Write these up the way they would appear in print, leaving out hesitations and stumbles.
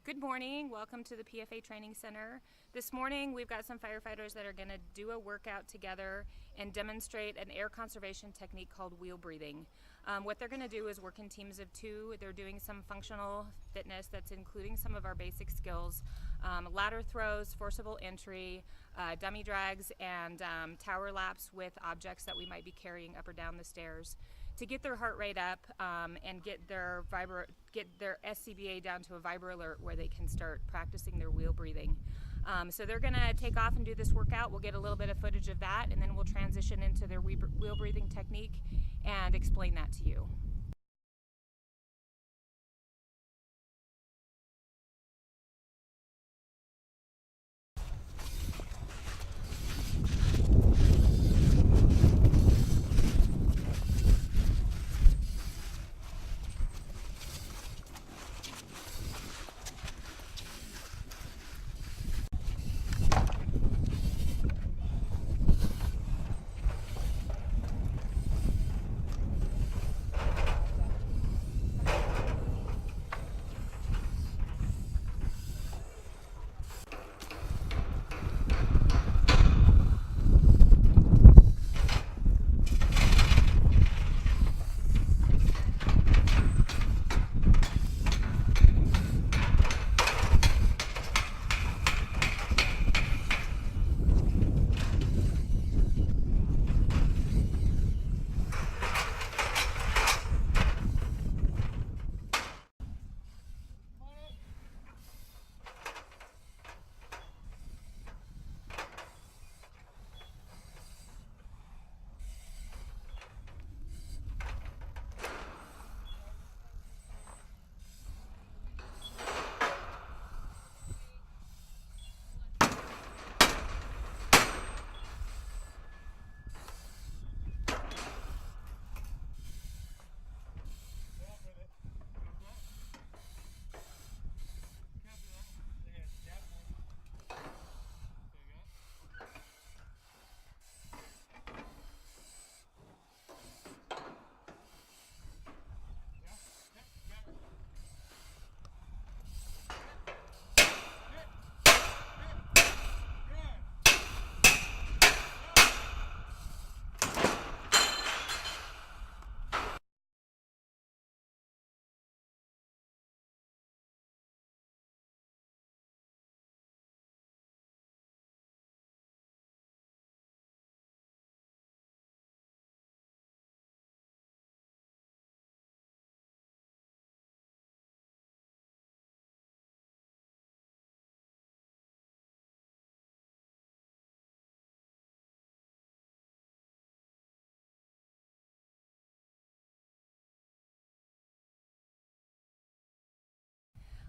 Good morning, welcome to the PFA Training Center. This morning we've got some firefighters that are going to do a workout together and demonstrate an air conservation technique called wheel breathing. What they're going to do is work in teams of two. They're doing some functional fitness that's including some of our basic skills, ladder throws, forcible entry, dummy drags, and tower laps with objects that we might be carrying up or down the stairs to get their heart rate up and get their SCBA down to a vibra alert where they can start practicing their wheel breathing. So they're gonna take off and do this workout. We'll get a little bit of footage of that, and then we'll transition into their wheel breathing technique and explain that to you.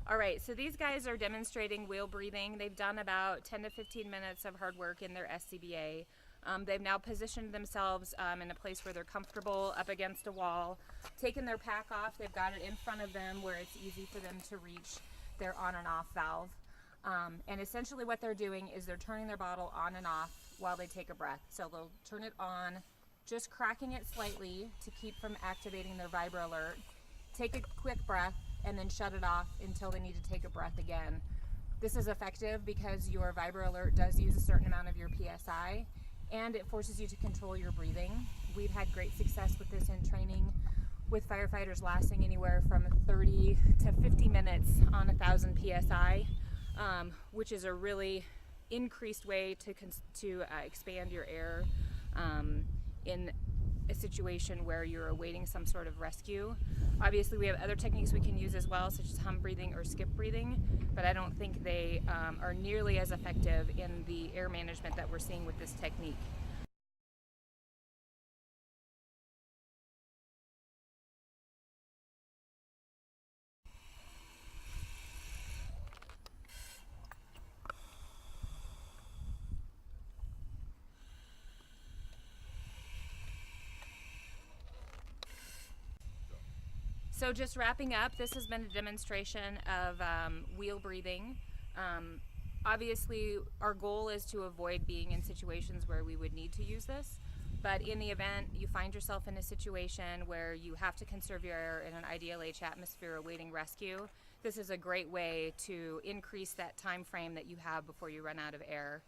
All right, so these guys are demonstrating wheel breathing. They've done about 10 to 15 minutes of hard work in their SCBA. They've now positioned themselves in a place where they're comfortable up against a wall, taken their pack off. They've got it in front of them where it's easy for them to reach their on and off valve. And essentially what they're doing is they're turning their bottle on and off while they take a breath. So they'll turn it on, just cracking it slightly to keep from activating their vibra alert. Take a quick breath and then shut it off until they need to take a breath again. This is effective because your vibra alert does use a certain amount of your PSI and it forces you to control your breathing. We've had great success with this in training with firefighters lasting anywhere from 30 to 50 minutes on 1,000 PSI, which is a really increased way to expand your air in a situation where you're awaiting some sort of rescue. Obviously we have other techniques we can use as well, such as hum breathing or skip breathing, but I don't think they are nearly as effective in the air management that we're seeing with this technique. So just wrapping up, this has been a demonstration of wheel breathing. Obviously, our goal is to avoid being in situations where we would need to use this. But in the event you find yourself in a situation where you have to conserve your air in an IDLH atmosphere awaiting rescue, this is a great way to increase that time frame that you have before you run out of air.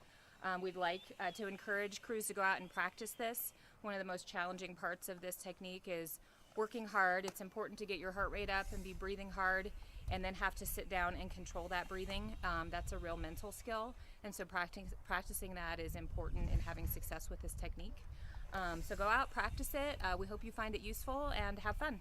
We'd like to encourage crews to go out and practice this. One of the most challenging parts of this technique is working hard. It's important to get your heart rate up and be breathing hard, and then have to sit down and control that breathing. That's a real mental skill, and so practicing that is important in having success with this technique. So go out, practice it. We hope you find it useful and have fun.